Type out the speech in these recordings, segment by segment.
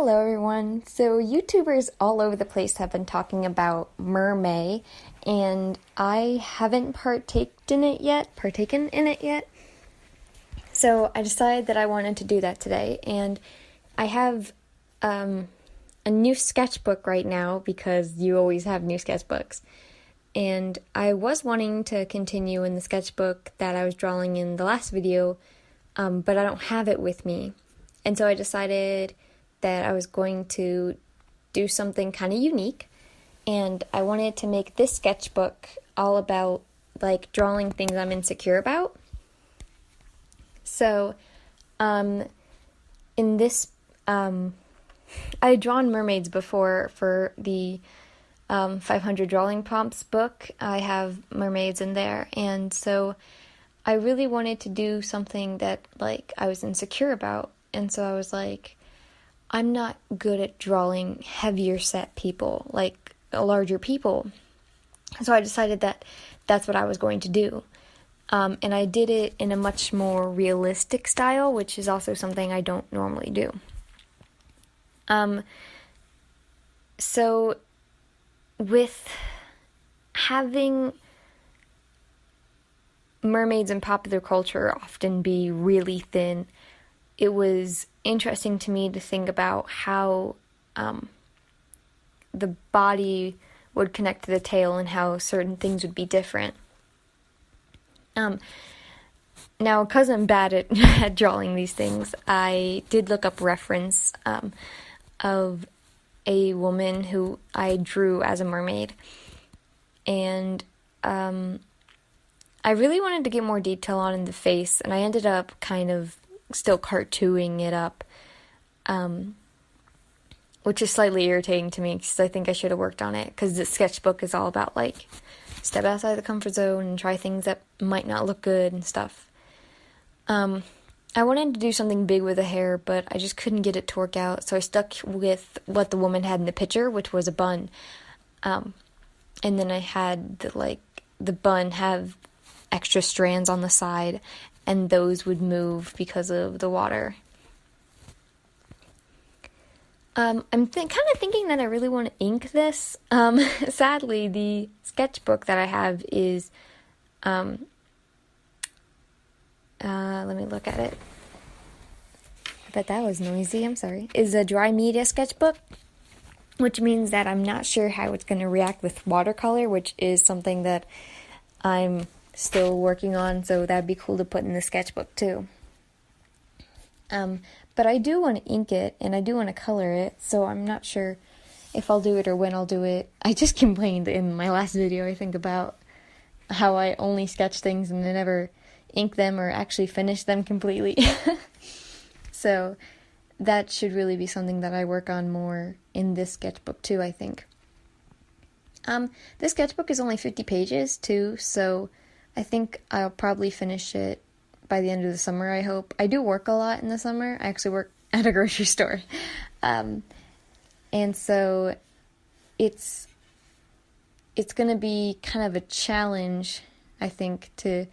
Hello everyone. So YouTubers all over the place have been talking about Mermay, and I haven't partaken in it yet. So I decided that I wanted to do that today, and I have a new sketchbook right now because you always have new sketchbooks. And I was wanting to continue in the sketchbook that I was drawing in the last video, but I don't have it with me. And so I decided that I was going to do something kind of unique, and I wanted to make this sketchbook all about like drawing things I'm insecure about. So in this I had drawn mermaids before for the 500 drawing prompts book. I have mermaids in there, and so I really wanted to do something that like I was insecure about. And so I was like, I'm not good at drawing heavier set people, like larger people. So I decided that that's what I was going to do. And I did it in a much more realistic style, which is also something I don't normally do. So with having mermaids in popular culture often be really thin, it was interesting to me to think about how the body would connect to the tail and how certain things would be different. Now, because I'm bad at drawing these things, I did look up reference of a woman who I drew as a mermaid. And I really wanted to get more detail on in the face, and I ended up kind of still cartooning it up, which is slightly irritating to me because I think I should have worked on it, because the sketchbook is all about like step outside the comfort zone and try things that might not look good and stuff. I wanted to do something big with the hair, but I just couldn't get it to work out, so I stuck with what the woman had in the picture, which was a bun. And then I had the bun have extra strands on the side, and those would move because of the water. I'm kind of thinking that I really want to ink this. Sadly, the sketchbook that I have is, let me look at it. I bet that was noisy, I'm sorry. Is a dry media sketchbook, which means that I'm not sure how it's going to react with watercolor, which is something that I'm still working on, so that'd be cool to put in the sketchbook too. But I do want to ink it, and I do want to color it, so I'm not sure if I'll do it or when I'll do it. I just complained in my last video, I think, about how I only sketch things and I never ink them or actually finish them completely. So that should really be something that I work on more in this sketchbook too, I think. This sketchbook is only 50 pages too, so I think I'll probably finish it by the end of the summer, I hope. I do work a lot in the summer. I actually work at a grocery store. And so it's going to be kind of a challenge, I think, to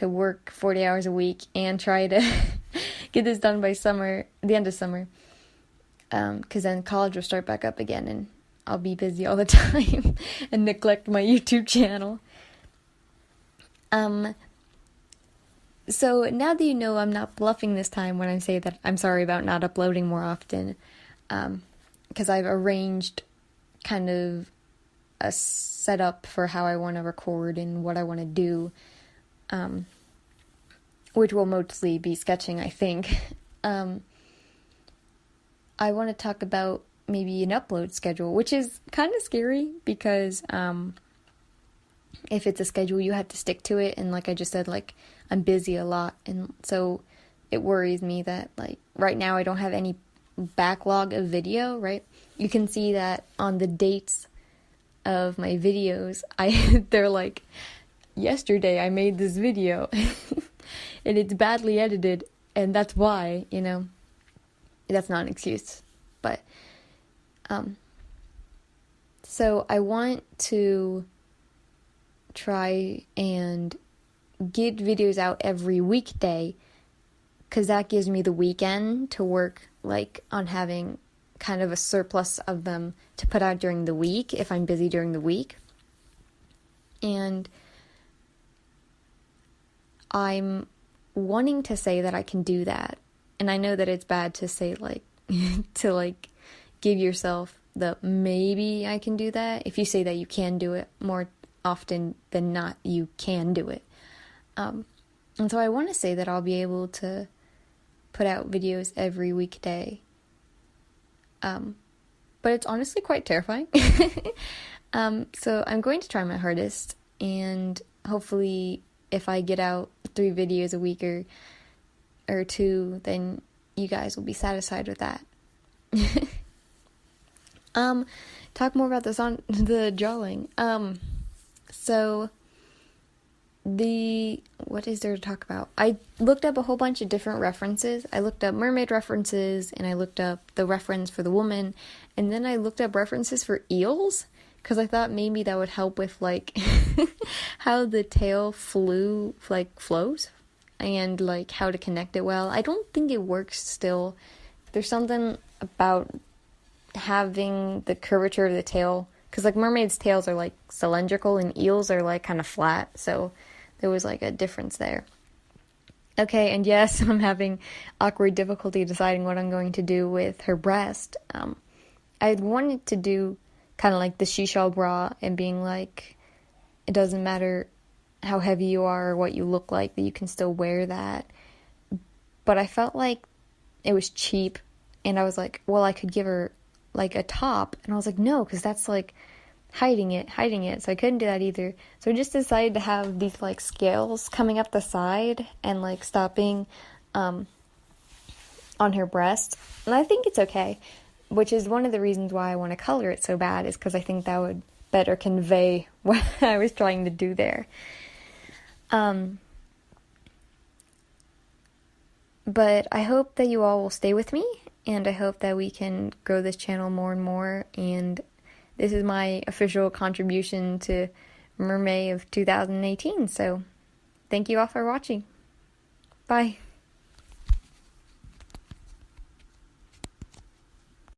work 40 hours a week and try to get this done by the end of summer. Because then college will start back up again, and I'll be busy all the time and neglect my YouTube channel. So now that you know I'm not bluffing this time when I say that I'm sorry about not uploading more often, because I've arranged kind of a setup for how I want to record and what I want to do, which will mostly be sketching, I think. I want to talk about maybe an upload schedule, which is kind of scary because if it's a schedule, you have to stick to it, and like I just said, like I'm busy a lot, and so it worries me that like right now I don't have any backlog of video, right? You can see that on the dates of my videos, they're like, yesterday I made this video and it's badly edited, and that's why, that's not an excuse, but so I want to try and get videos out every weekday, because that gives me the weekend to work like on having kind of a surplus of them to put out during the week if I'm busy during the week. And I'm wanting to say that I can do that. And I know that it's bad to say, like, to, like, give yourself the maybe I can do that. If you say that you can do it, more often than not, you can do it. And so I want to say that I'll be able to put out videos every weekday. But it's honestly quite terrifying. So I'm going to try my hardest, and hopefully if I get out 3 videos a week or 2, then you guys will be satisfied with that. Talk more about this on the drawing. So what is there to talk about? I looked up a whole bunch of different references. I looked up mermaid references, and I looked up the reference for the woman, and then I looked up references for eels, because I thought maybe that would help with, like, how the tail flows, and, like, how to connect it well. I don't think it works still. There's something about having the curvature of the tail, because, like, mermaids' tails are, like, cylindrical, and eels are, like, kind of flat, so there was, like, a difference there. Okay, and yes, I'm having awkward difficulty deciding what I'm going to do with her breast. I wanted to do kind of like the seashell bra and being like, it doesn't matter how heavy you are or what you look like, that you can still wear that. But I felt like it was cheap, and I was like, well, I could give her, like, a top, and I was like, no, because that's, like, hiding it, so I couldn't do that either. So I just decided to have these, like, scales coming up the side and, like, stopping on her breast, and I think it's okay, which is one of the reasons why I want to color it so bad, is because I think that would better convey what I was trying to do there. But I hope that you all will stay with me, and I hope that we can grow this channel more and more, and this is my official contribution to Mermay of 2018, so thank you all for watching. Bye.